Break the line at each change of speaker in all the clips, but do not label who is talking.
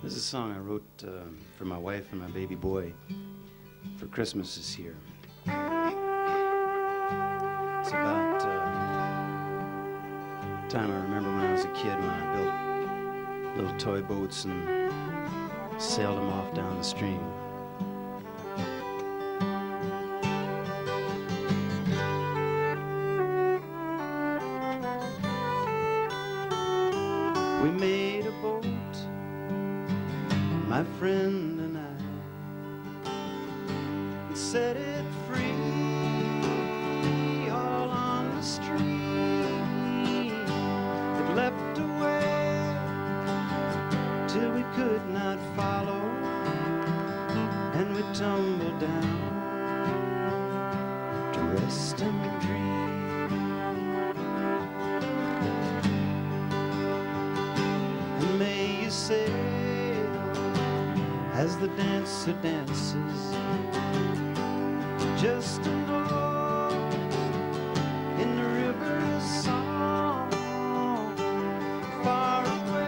This is a song I wrote for my wife and my baby boy for Christmas this year. It's about time I remember when I was a kid, when I built little toy boats and sailed them off down the stream. We made a boat, my friend and I, and set it free all on the stream. It leapt away till we could not follow, and we tumbled down to rest and dream. And may you sail as the dancer dances, just a note in the river's song, far away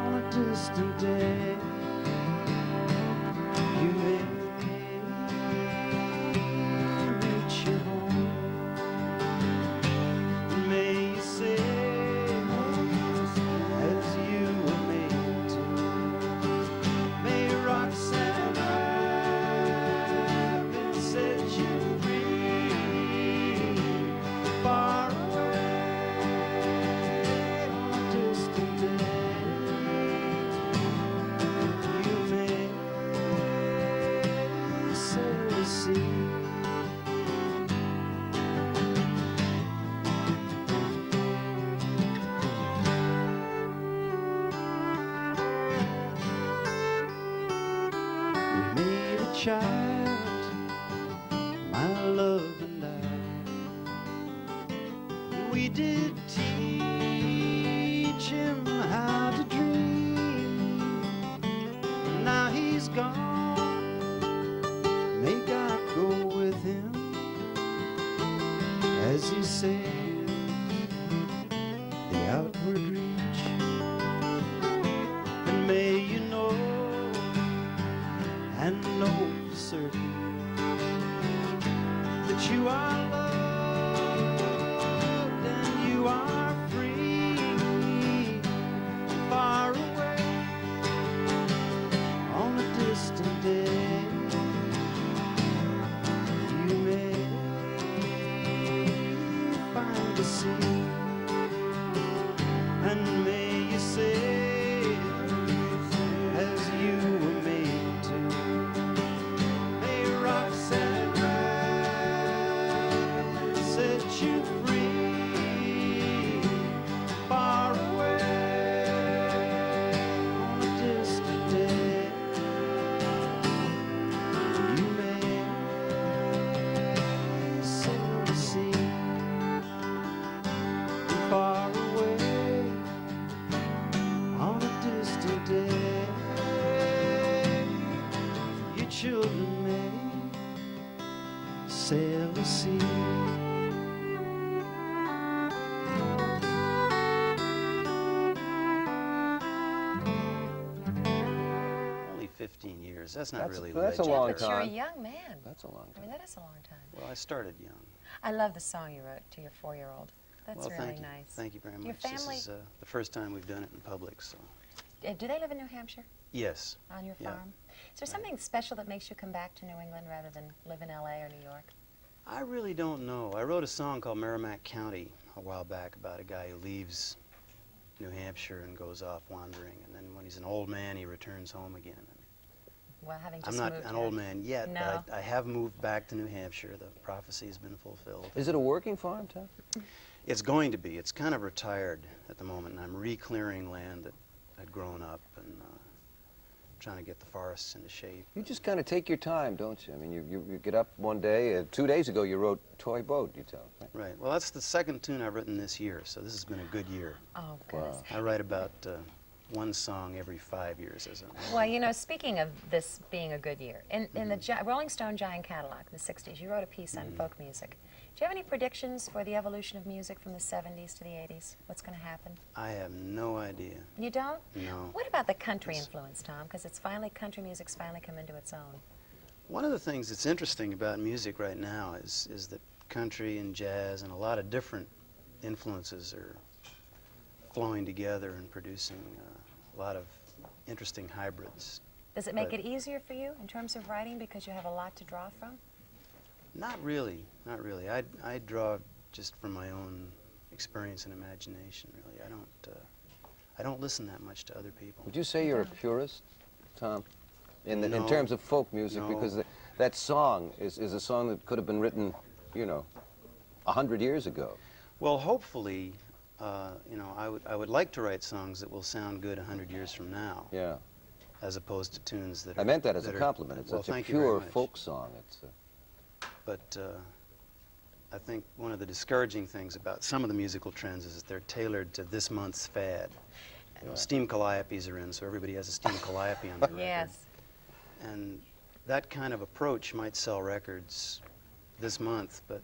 on a distant day. You may reach your home, and may you sail as you were made to. May rocks and rapids set you free, far away on a distant day. You may sail the sea. We made a child, my love and I. We did teach him how to dream. Now he's gone, may God go with him as he sails the outward reach. And may you know and know for certain that you are loved and you are free, far away on a distant day. You may find the sea, and may you sail as you were made to. May rocks and rapids set you free, far away on a distant day. You may sail the sea, far away on a distant day. Your children may sail the sea. Only 15 years. That's not really
That's a
legend.
long
But you're a
time.
young man.
That's a long
I mean,
time.
that is a long time.
Well, I started young.
I love the song you wrote to your 4-year-old. That's
Well,
really
thank you.
nice.
Thank you very much.
Your family,
This is the first time we've done it in public, so.
do they live in New Hampshire
Yes.
on your
Yeah.
farm? Is there something special that makes you come back to New England rather than live in LA or New York?
I really don't know. I wrote a song called Merrimack County a while back about a guy who leaves New Hampshire and goes off wandering, and then when he's an old man, he returns home again.
Well, having
I'm
just
not
moved
an
here.
old man yet,
No.
but I have moved back to New Hampshire. The prophecy has been fulfilled.
Is it a working farm, Tom?
It's going to be. It's kind of retired at the moment, and I'm re-clearing land that had grown up and trying to get the forests into shape.
You just kind of take your time, don't you? I mean, you get up one day, 2 days ago you wrote Toy Boat, you tell me.
Right. Well, that's the second tune I've written this year, so this has been a good year.
Oh, goodness.
Wow.
I write about one song every 5 years, as a
Well, you know, speaking of this being a good year, in the Rolling Stone Giant Catalog in the 60s, you wrote a piece on folk music. Do you have any predictions for the evolution of music from the 70s to the 80s? What's going to happen?
I have no idea.
You don't?
No.
What about the country influence, Tom? Because country music's finally come into its own.
One of the things that's interesting about music right now is that country and jazz and a lot of different influences are flowing together and producing a lot of interesting hybrids.
Does it make it easier for you in terms of writing because you have a lot to draw from?
Not really, not really. I draw just from my own experience and imagination, really. I don't listen that much to other people.
Would you say you're a purist, Tom, in
No.
terms of folk music?
No.
Because that song is a song that could have been written, you know, 100 years ago.
Well, hopefully, you know, I would like to write songs that will sound good 100 years from now.
Yeah.
As opposed to tunes that
I
are,
meant that as a
are-
compliment. It's
well,
such a
thank you very
pure
much.
folk song. It's
But I think one of the discouraging things about some of the musical trends is that they're tailored to this month's fad. You know, steam calliopes are in, so everybody has a steam calliope on their record.
Yes.
And that kind of approach might sell records this month, but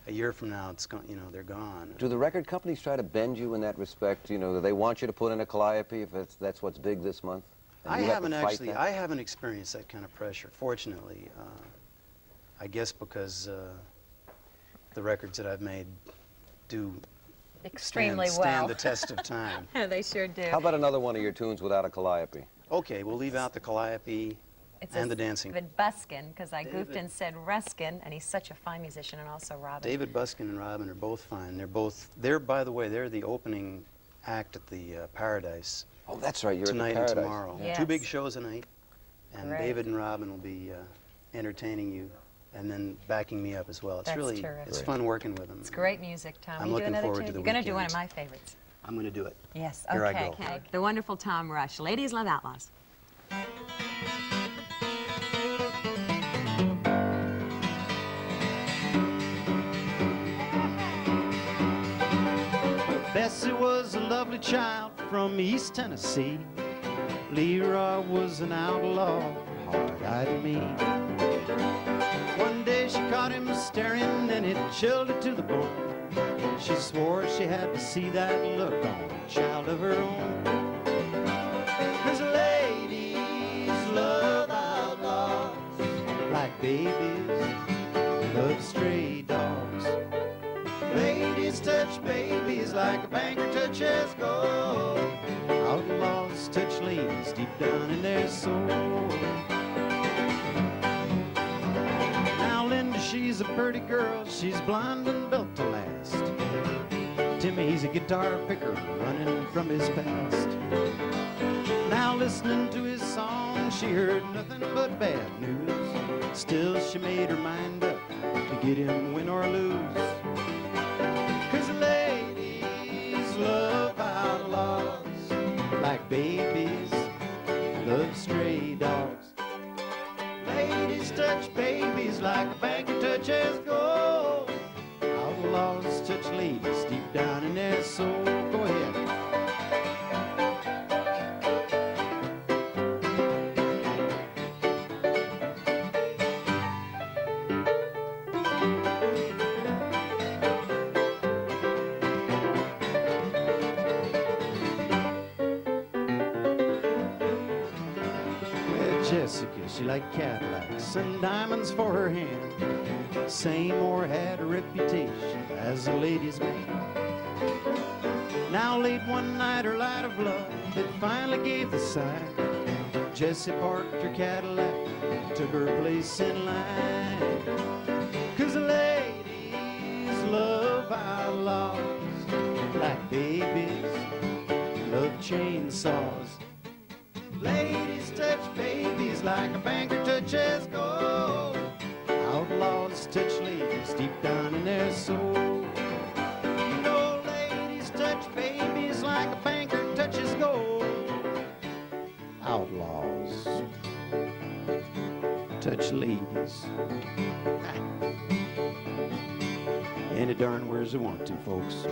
a year from now, it's gone. You know, they're gone.
Do the record companies try to bend you in that respect? You know, they want you to put in a calliope if that's what's big this month? And
I
you have to
haven't
fight
actually.
that?
I haven't experienced that kind of pressure. Fortunately, I guess because the records that I've made do
Extremely
stand
well.
the test of time.
They sure do.
How about another one of your tunes without a calliope?
Okay, we'll leave out the calliope
It's
and the dancing.
David Buskin, because I goofed
David.
and said Ruskin, and he's such a fine musician, and also Robin.
David Buskin and Robin are both fine. They're, by the way, they're the opening act at the Paradise
Oh, that's right. You're
tonight
at the
and
Paradise.
tomorrow.
Yes.
2 big shows a night, and
Great.
David and Robin will be entertaining you and then backing me up as well. It's
That's
really,
terrific.
it's fun working with them.
It's great music, Tom.
I'm
You do
looking
another
forward
tune?
to the
You're going to do one of
weekend.
my favorites.
I'm going to do it.
Yes,
Here I
okay.
go.
Okay. The wonderful Tom Rush. Ladies love outlaws.
Bessie was a lovely child from East Tennessee. Leroy was an outlaw, hard-eyed and mean. One day she caught him staring and it chilled her to the bone. She swore she had to see that look on a child of her own. 'Cause ladies love outlaws like babies love stray dogs. Ladies touch babies like a banker touches gold. Outlaws touch ladies deep down in their soul. Now Linda, she's a pretty girl, she's blonde and built to last. Timmy, he's a guitar picker running from his past. Now listening to his song, she heard nothing but bad news. Still she made her mind up to get him win or lose. 'Cause ladies love outlaws like babies love stray dogs. Ladies touch babies like a banker touches gold. Outlaws touch ladies deep down in their soul. Go ahead. Well, Jessica, she liked Cadillacs and diamonds for her hand. Seymour had a reputation as a ladies' man. Now late one night, her light of love, it finally gave the sign. Jessie parked her Cadillac, took her place in line. 'Cause ladies love outlaws like babies love chainsaws. Ladies touch babies like a banker touches gold. Outlaws touch ladies deep down in their soul. You know, ladies touch babies like a banker touches gold. Outlaws touch ladies any darn where's they want to, folks.